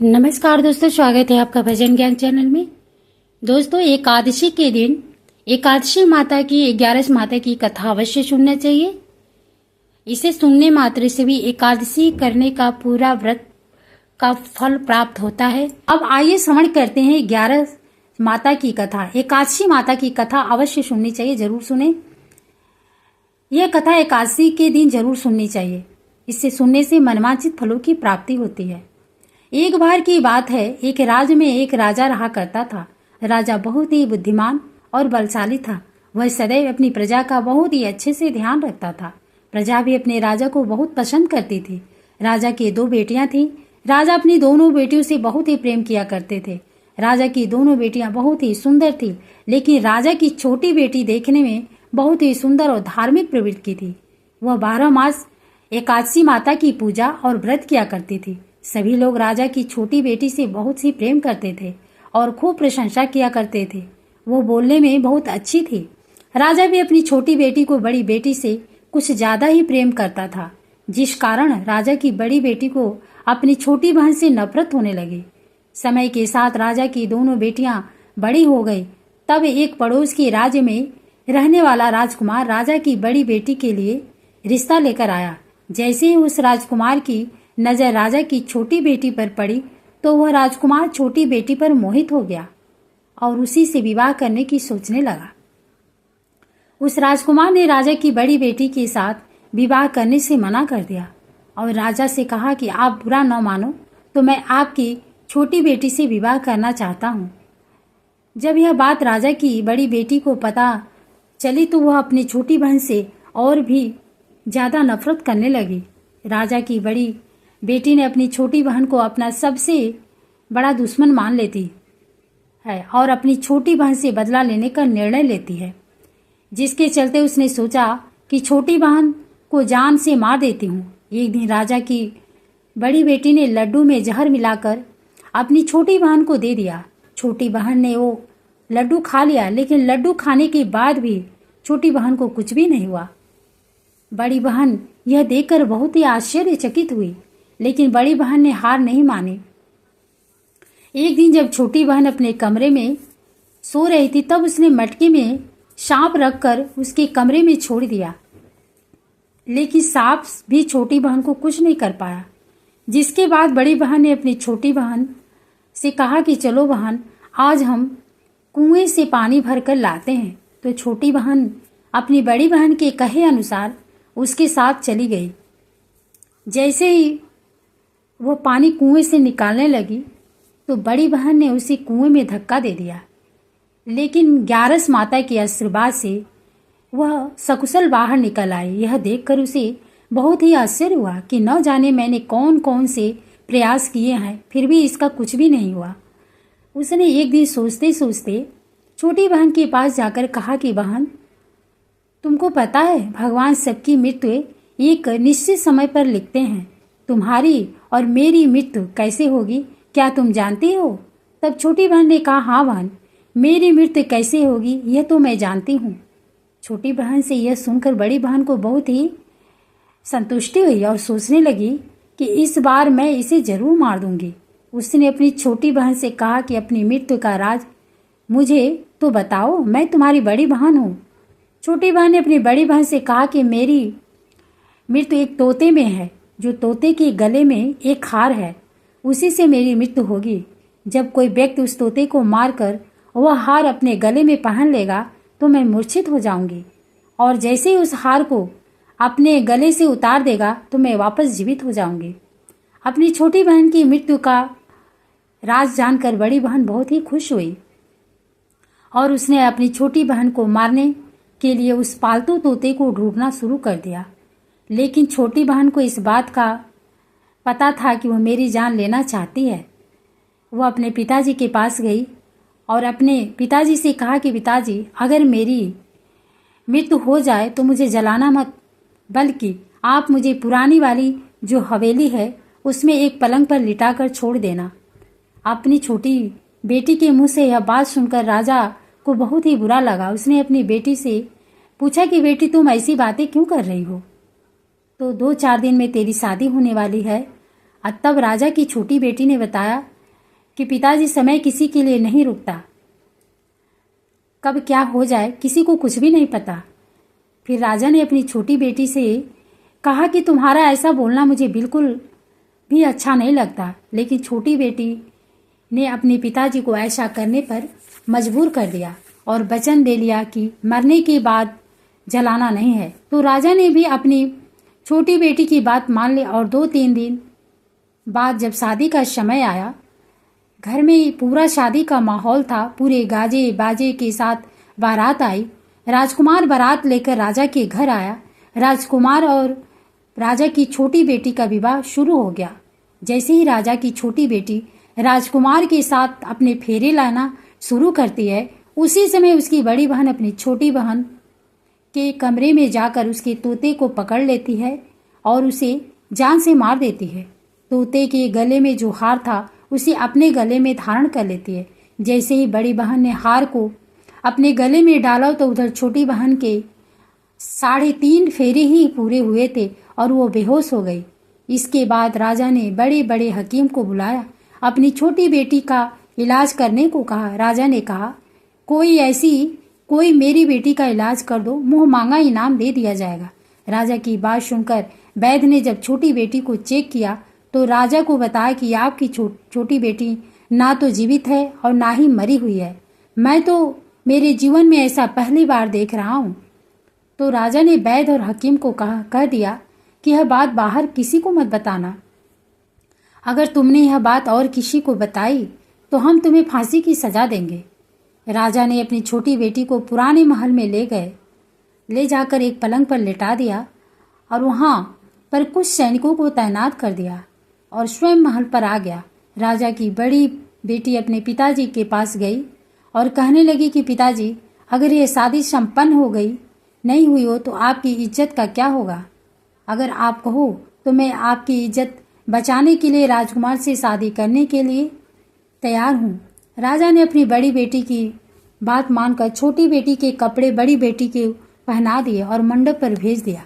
नमस्कार दोस्तों, स्वागत है आपका भजन ज्ञान चैनल में। दोस्तों, एकादशी के दिन एकादशी माता की 11 माता की कथा अवश्य सुनना चाहिए। इसे सुनने मात्र से भी एकादशी करने का पूरा व्रत का फल प्राप्त होता है। अब आइए श्रवण करते हैं 11 माता की कथा। एकादशी माता की कथा अवश्य सुननी चाहिए, जरूर सुने। यह कथा एकादशी के दिन जरूर सुननी चाहिए। इससे सुनने से मनवांछित फलों की प्राप्ति होती है। एक बार की बात है, एक राज्य में एक राजा रहा करता था। राजा बहुत ही बुद्धिमान और बलशाली था। वह सदैव अपनी प्रजा का बहुत ही अच्छे से ध्यान रखता था। प्रजा भी अपने राजा को बहुत पसंद करती थी। राजा की 2 बेटियां थीं। राजा अपनी दोनों बेटियों से बहुत ही प्रेम किया करते थे। राजा की दोनों बेटियां बहुत ही सुंदर थी, लेकिन राजा की छोटी बेटी देखने में बहुत ही सुंदर और धार्मिक प्रवृत्ति की थी। वह 12 मास एकादशी माता की पूजा और व्रत किया करती थी। सभी लोग राजा की छोटी बेटी से बहुत सी प्रेम करते थे और खूब प्रशंसा किया करते थे। वो बोलने में बहुत अच्छी थी। राजा भी अपनी छोटी बेटी को बड़ी बेटी से कुछ ज्यादा ही प्रेम करता था, जिस कारण राजा की बड़ी बेटी को अपनी छोटी बहन से नफरत होने लगी। समय के साथ राजा की दोनों बेटियां बड़ी हो गई। तब एक पड़ोस के राज्य में रहने वाला राजकुमार राजा की बड़ी बेटी के लिए रिश्ता लेकर आया। जैसे ही उस राजकुमार की नजर राजा की छोटी बेटी पर पड़ी तो वह राजकुमार छोटी बेटी पर मोहित हो गया और उसी से विवाह करने की सोचने लगा। उस राजकुमार ने राजा की बड़ी बेटी के साथ विवाह करने से मना कर दिया और राजा से कहा कि आप बुरा न मानो तो मैं आपकी छोटी बेटी से विवाह करना चाहता हूँ। जब यह बात राजा की बड़ी बेटी को पता चली तो वह अपनी छोटी बहन से और भी ज्यादा नफरत करने लगी। राजा की बड़ी बेटी ने अपनी छोटी बहन को अपना सबसे बड़ा दुश्मन मान लेती है और अपनी छोटी बहन से बदला लेने का निर्णय लेती है, जिसके चलते उसने सोचा कि छोटी बहन को जान से मार देती हूँ। एक दिन राजा की बड़ी बेटी ने लड्डू में जहर मिलाकर अपनी छोटी बहन को दे दिया। छोटी बहन ने वो लड्डू खा लिया, लेकिन लड्डू खाने के बाद भी छोटी बहन को कुछ भी नहीं हुआ। बड़ी बहन यह देखकर बहुत ही आश्चर्यचकित हुई, लेकिन बड़ी बहन ने हार नहीं मानी। एक दिन जब छोटी बहन अपने कमरे में सो रही थी, तब उसने मटके में सांप रखकर उसके कमरे में छोड़ दिया, लेकिन सांप भी छोटी बहन को कुछ नहीं कर पाया। जिसके बाद बड़ी बहन ने अपनी छोटी बहन से कहा कि चलो बहन, आज हम कुएं से पानी भरकर लाते हैं। तो छोटी बहन अपनी बड़ी बहन के कहे अनुसार उसके साथ चली गई। जैसे ही वह पानी कुएं से निकालने लगी तो बड़ी बहन ने उसे कुएं में धक्का दे दिया, लेकिन 11 माता के आशीर्वाद से वह सकुशल बाहर निकल आई। यह देखकर उसे बहुत ही आश्चर्य हुआ कि न जाने मैंने कौन कौन से प्रयास किए हैं, फिर भी इसका कुछ भी नहीं हुआ। उसने एक दिन सोचते सोचते छोटी बहन के पास जाकर कहा कि बहन, तुमको पता है भगवान सबकी मृत्यु एक निश्चित समय पर लिखते हैं। तुम्हारी और मेरी मृत्यु कैसे होगी, क्या तुम जानती हो? तब छोटी बहन ने कहा, हाँ बहन, मेरी मृत्यु कैसे होगी यह तो मैं जानती हूँ। छोटी बहन से यह सुनकर बड़ी बहन को बहुत ही संतुष्टि हुई और सोचने लगी कि इस बार मैं इसे जरूर मार दूंगी। उसने अपनी छोटी बहन से कहा कि अपनी मृत्यु का राज मुझे तो बताओ, मैं तुम्हारी बड़ी बहन हूँ। छोटी बहन ने अपनी बड़ी बहन से कहा कि मेरी मृत्यु एक तोते में है, जो तोते के गले में एक हार है, उसी से मेरी मृत्यु होगी। जब कोई व्यक्ति उस तोते को मारकर वह हार अपने गले में पहन लेगा तो मैं मूर्छित हो जाऊंगी, और जैसे ही उस हार को अपने गले से उतार देगा तो मैं वापस जीवित हो जाऊंगी। अपनी छोटी बहन की मृत्यु का राज जानकर बड़ी बहन बहुत ही खुश हुई और उसने अपनी छोटी बहन को मारने के लिए उस पालतू तोते को ढूंढना शुरू कर दिया। लेकिन छोटी बहन को इस बात का पता था कि वह मेरी जान लेना चाहती है। वह अपने पिताजी के पास गई और अपने पिताजी से कहा कि पिताजी, अगर मेरी मृत्यु हो जाए तो मुझे जलाना मत, बल्कि आप मुझे पुरानी वाली जो हवेली है उसमें एक पलंग पर लिटाकर छोड़ देना। अपनी छोटी बेटी के मुंह से यह बात सुनकर राजा को बहुत ही बुरा लगा। उसने अपनी बेटी से पूछा कि बेटी, तुम ऐसी बातें क्यों कर रही हो? तो 2-4 दिन में तेरी शादी होने वाली है। तब राजा की छोटी बेटी ने बताया कि पिताजी, समय किसी के लिए नहीं रुकता, कब क्या हो जाए किसी को कुछ भी नहीं पता। फिर राजा ने अपनी छोटी बेटी से कहा कि तुम्हारा ऐसा बोलना मुझे बिल्कुल भी अच्छा नहीं लगता, लेकिन छोटी बेटी ने अपने पिताजी को ऐसा करने पर मजबूर कर दिया और वचन दे लिया कि मरने के बाद जलाना नहीं है। तो राजा ने भी अपनी छोटी बेटी की बात मान ली और 2-3 दिन बाद जब शादी का समय आया, घर में पूरा शादी का माहौल था। पूरे गाजे बाजे के साथ बारात आई। राजकुमार बारात लेकर राजा के घर आया। राजकुमार और राजा की छोटी बेटी का विवाह शुरू हो गया। जैसे ही राजा की छोटी बेटी राजकुमार के साथ अपने फेरे लाना शुरू करती है, उसी समय उसकी बड़ी बहन अपनी छोटी बहन के कमरे में जाकर उसके तोते को पकड़ लेती है और उसे जान से मार देती है। तोते के गले में जो हार था उसे अपने गले में धारण कर लेती है। जैसे ही बड़ी बहन ने हार को अपने गले में डाला तो उधर छोटी बहन के 3.5 फेरे ही पूरे हुए थे और वो बेहोश हो गई। इसके बाद राजा ने बड़े बड़े हकीम को बुलाया, अपनी छोटी बेटी का इलाज करने को कहा। राजा ने कहा, कोई मेरी बेटी का इलाज कर दो, मुंह मांगा इनाम दे दिया जाएगा। राजा की बात सुनकर वैद्य ने जब छोटी बेटी को चेक किया तो राजा को बताया कि आपकी छोटी बेटी ना तो जीवित है और ना ही मरी हुई है। मैं तो मेरे जीवन में ऐसा पहली बार देख रहा हूँ। तो राजा ने वैद्य और हकीम को कह दिया कि यह बात बाहर किसी को मत बताना। अगर तुमने यह बात और किसी को बताई तो हम तुम्हें फांसी की सजा देंगे। राजा ने अपनी छोटी बेटी को पुराने महल में ले जाकर एक पलंग पर लेटा दिया और वहाँ पर कुछ सैनिकों को तैनात कर दिया और स्वयं महल पर आ गया। राजा की बड़ी बेटी अपने पिताजी के पास गई और कहने लगी कि पिताजी, अगर यह शादी संपन्न नहीं हुई हो तो आपकी इज्जत का क्या होगा? अगर आप कहो तो मैं आपकी इज्जत बचाने के लिए राजकुमार से शादी करने के लिए तैयार हूँ। राजा ने अपनी बड़ी बेटी की बात मानकर छोटी बेटी के कपड़े बड़ी बेटी के पहना दिए और मंडप पर भेज दिया।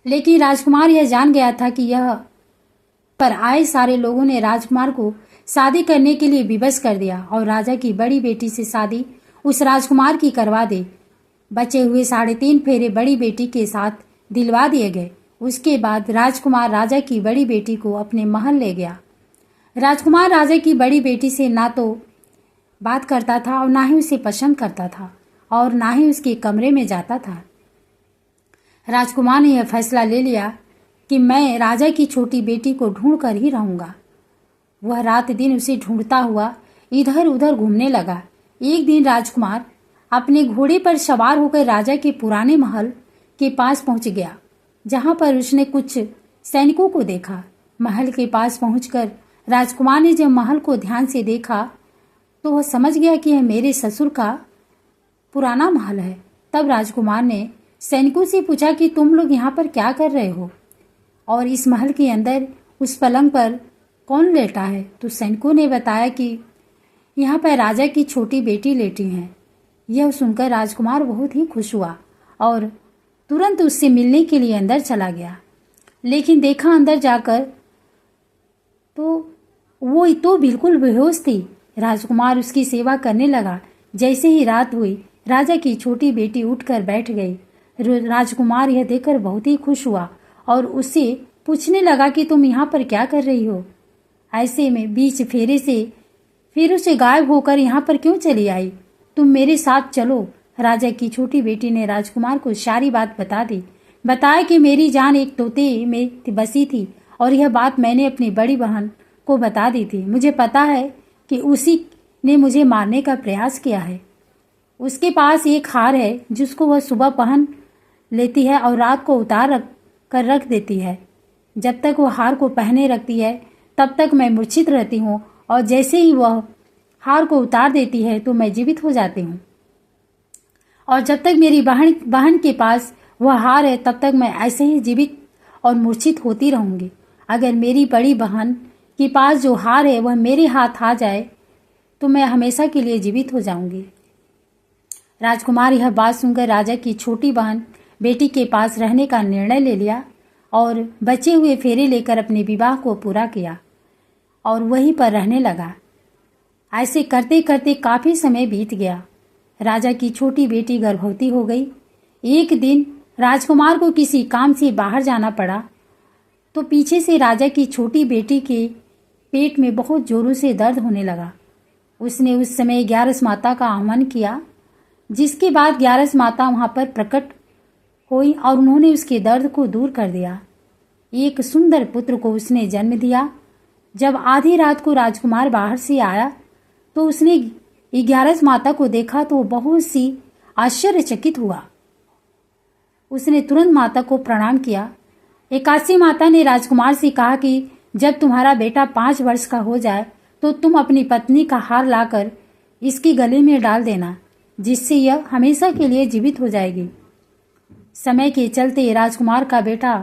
लेकिन राजकुमार यह जान गया था कि यह पर आए सारे लोगों ने राजकुमार को शादी करने के लिए विवश कर दिया और राजा की बड़ी बेटी से शादी उस राजकुमार की करवा दी। बचे हुए 3.5 फेरे बड़ी बेटी के साथ दिलवा दिए गए। उसके बाद राजकुमार राजा की बड़ी बेटी को अपने महल ले गया। राजकुमार राजा की बड़ी बेटी से ना तो बात करता था और ना ही उसे पसंद करता था और ना ही उसके कमरे में जाता था। राजकुमार ने यह फैसला ले लिया कि मैं राजा की छोटी बेटी को ढूंढ कर ही रहूंगा। वह रात दिन उसे ढूंढता हुआ इधर उधर घूमने लगा। एक दिन राजकुमार अपने घोड़े पर सवार होकर राजा के पुराने महल के पास पहुंच गया, जहां पर उसने कुछ सैनिकों को देखा। महल के पास पहुंचकर राजकुमार ने जब महल को ध्यान से देखा तो वह समझ गया कि यह मेरे ससुर का पुराना महल है। तब राजकुमार ने सैनिकों से पूछा कि तुम लोग यहाँ पर क्या कर रहे हो और इस महल के अंदर उस पलंग पर कौन लेटा है? तो सैनिकों ने बताया कि यहाँ पर राजा की छोटी बेटी लेटी हैं। यह सुनकर राजकुमार बहुत ही खुश हुआ और तुरंत उससे मिलने के लिए अंदर चला गया। लेकिन देखा अंदर जाकर तो वो तो बिल्कुल बेहोश थी। राजकुमार उसकी सेवा करने लगा। जैसे ही रात हुई, राजा की छोटी बेटी उठकर बैठ गई। राजकुमार यह देखकर बहुत ही खुश हुआ और उससे पूछने लगा कि तुम यहाँ पर क्या कर रही हो? ऐसे में बीच फेरे से फिर उसे गायब होकर यहाँ पर क्यों चली आई? तुम मेरे साथ चलो। राजा की छोटी बेटी ने राजकुमार को सारी बात बता दी। बताया कि मेरी जान एक तोते में बसी थी और यह बात मैंने अपनी बड़ी बहन को बता दी थी। मुझे पता है कि उसी ने मुझे मारने का प्रयास किया है। उसके पास एक हार है जिसको वह सुबह पहन लेती है और रात को उतार कर रख देती है। जब तक वह हार को पहने रखती है तब तक मैं मूर्छित रहती हूँ और जैसे ही वह हार को उतार देती है तो मैं जीवित हो जाती हूँ। और जब तक मेरी बहन के पास वह हार है तब तक मैं ऐसे ही जीवित और मूर्छित होती रहूंगी। अगर मेरी बड़ी बहन के पास जो हार है वह मेरे हाथ आ जाए तो मैं हमेशा के लिए जीवित हो जाऊंगी। राजकुमार यह बात सुनकर राजा की छोटी बहन बेटी के पास रहने का निर्णय ले लिया और बचे हुए फेरे लेकर अपने विवाह को पूरा किया और वहीं पर रहने लगा। ऐसे करते करते काफी समय बीत गया। राजा की छोटी बेटी गर्भवती हो गई। एक दिन राजकुमार को किसी काम से बाहर जाना पड़ा तो पीछे से राजा की छोटी बेटी के पेट में बहुत जोरों से दर्द होने लगा। उसने उस समय ग्यारस माता का आह्वान किया, जिसके बाद ग्यारस माता वहां पर प्रकट हुई और उन्होंने उसके दर्द को दूर कर दिया। एक सुंदर पुत्र को उसने जन्म दिया। जब आधी रात को राजकुमार बाहर से आया तो उसने ग्यारस माता को देखा तो बहुत सी आश्चर्यचकित हुआ। उसने तुरंत माता को प्रणाम किया। एकादशी माता ने राजकुमार से कहा कि जब तुम्हारा बेटा 5 वर्ष का हो जाए तो तुम अपनी पत्नी का हार लाकर इसके गले में डाल देना, जिससे यह हमेशा के लिए जीवित हो जाएगी। समय के चलते राजकुमार का बेटा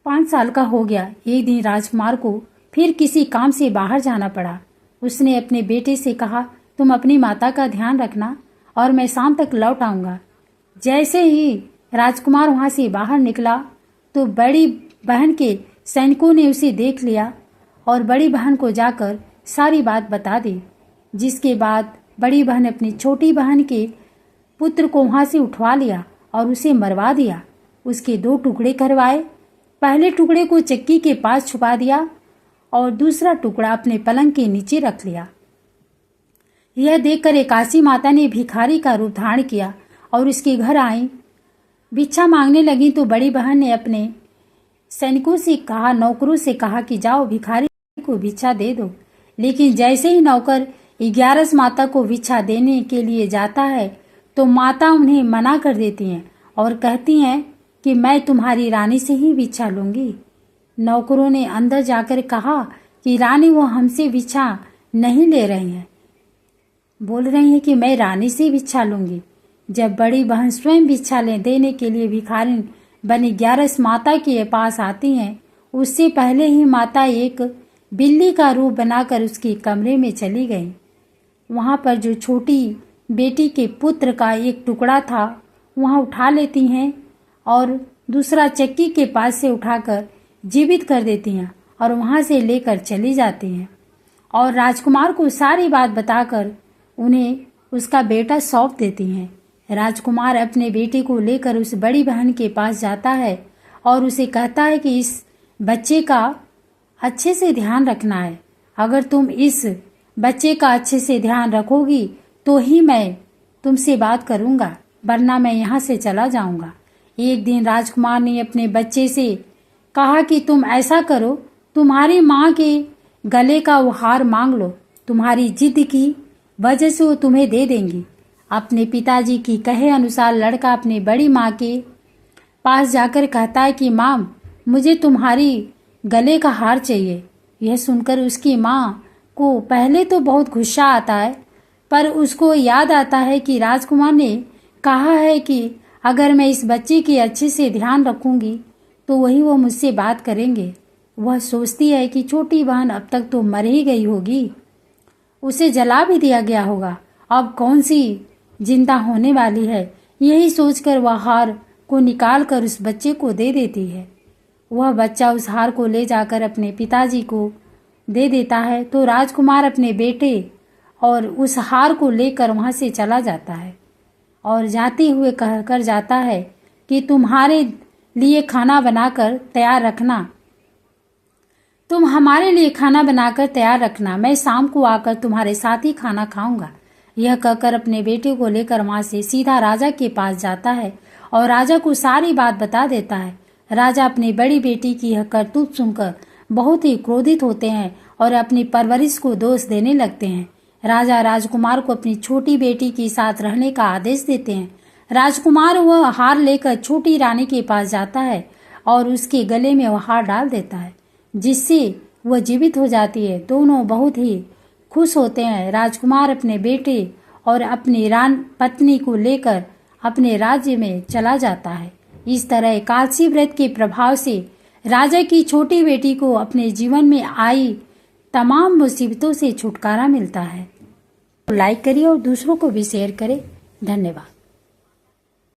5 साल का हो गया। एक दिन राजकुमार को फिर किसी काम से बाहर जाना पड़ा। उसने अपने बेटे से कहा, तुम अपनी माता का ध्यान रखना और मैं शाम तक लौट आऊंगा। जैसे ही राजकुमार वहां से बाहर निकला तो बड़ी बहन के सैनिकों ने उसे देख लिया और बड़ी बहन को जाकर सारी बात बता दी, जिसके बाद बड़ी बहन अपनी छोटी बहन के पुत्र को वहां से उठवा लिया और उसे मरवा दिया। उसके 2 टुकड़े करवाए। पहले टुकड़े को चक्की के पास छुपा दिया और दूसरा टुकड़ा अपने पलंग के नीचे रख लिया। यह देखकर एकादशी माता ने भिखारी का रूप धारण किया और उसके घर आई। भिक्षा मांगने लगी तो बड़ी बहन ने अपने सैनिकों से कहा, नौकरों से कहा कि जाओ भिखारी को भिक्षा दे दो। लेकिन जैसे ही नौकर ग्यारस माता को भिक्षा देने के लिए जाता है तो माता उन्हें मना कर देती हैं और कहती हैं कि मैं तुम्हारी रानी से ही भिक्षा लूंगी। नौकरों ने अंदर जाकर कहा कि रानी वो हमसे भिक्षा नहीं ले रही हैं, बोल रही हैं कि मैं रानी से भिक्षा लूंगी। जब बड़ी बहन स्वयं भिक्षा देने के लिए भिखारिन बनी ग्यारस माता के पास आती हैं, उससे पहले ही माता एक बिल्ली का रूप बनाकर उसके कमरे में चली गई। वहां पर जो छोटी बेटी के पुत्र का एक टुकड़ा था वहां उठा लेती हैं और दूसरा चक्की के पास से उठाकर जीवित कर देती हैं और वहां से लेकर चली जाती हैं और राजकुमार को सारी बात बताकर उन्हें उसका बेटा सौंप देती हैं। राजकुमार अपने बेटे को लेकर उस बड़ी बहन के पास जाता है और उसे कहता है कि इस बच्चे का अच्छे से ध्यान रखना है। अगर तुम इस बच्चे का अच्छे से ध्यान रखोगी तो ही मैं तुमसे बात करूंगा, वरना मैं यहाँ से चला जाऊंगा। एक दिन राजकुमार ने अपने बच्चे से कहा कि तुम ऐसा करो, तुम्हारी माँ के गले का वो हार मांग लो, तुम्हारी जिद की वजह से वो तुम्हें दे देंगी। अपने पिताजी की कहे अनुसार लड़का अपनी बड़ी माँ के पास जाकर कहता है कि माँ, मुझे तुम्हारी गले का हार चाहिए। यह सुनकर उसकी माँ को पहले तो बहुत गुस्सा आता है, पर उसको याद आता है कि राजकुमार ने कहा है कि अगर मैं इस बच्चे की अच्छे से ध्यान रखूंगी तो वही वो मुझसे बात करेंगे। वह सोचती है कि छोटी बहन अब तक तो मर ही गई होगी, उसे जला भी दिया गया होगा, अब कौन सी जिंदा होने वाली है। यही सोचकर वह हार को निकाल कर उस बच्चे को दे देती है। वह बच्चा उस हार को ले जाकर अपने पिताजी को दे देता है तो राजकुमार अपने बेटे और उस हार को लेकर वहां से चला जाता है और जाते हुए कहकर जाता है कि तुम्हारे लिए खाना बनाकर तैयार रखना, तुम हमारे लिए खाना बनाकर तैयार रखना, मैं शाम को आकर तुम्हारे साथ ही खाना खाऊंगा। यह कहकर अपने बेटे को लेकर वहां से सीधा राजा के पास जाता है और राजा को सारी बात बता देता है। राजा अपनी बड़ी बेटी की यह करतूत सुनकर बहुत ही क्रोधित होते हैं और अपनी परवरिश को दोष देने लगते हैं। राजा राजकुमार को अपनी छोटी बेटी के साथ रहने का आदेश देते हैं। राजकुमार वह हार लेकर छोटी रानी के पास जाता है और उसके गले में वह हार डाल देता है, जिससे वह जीवित हो जाती है। दोनों बहुत ही खुश होते हैं। राजकुमार अपने बेटे और अपनी पत्नी को लेकर अपने राज्य में चला जाता है। इस तरह एकादशी व्रत के प्रभाव से राजा की छोटी बेटी को अपने जीवन में आई तमाम मुसीबतों से छुटकारा मिलता है। लाइक करिए और दूसरों को भी शेयर करें। धन्यवाद।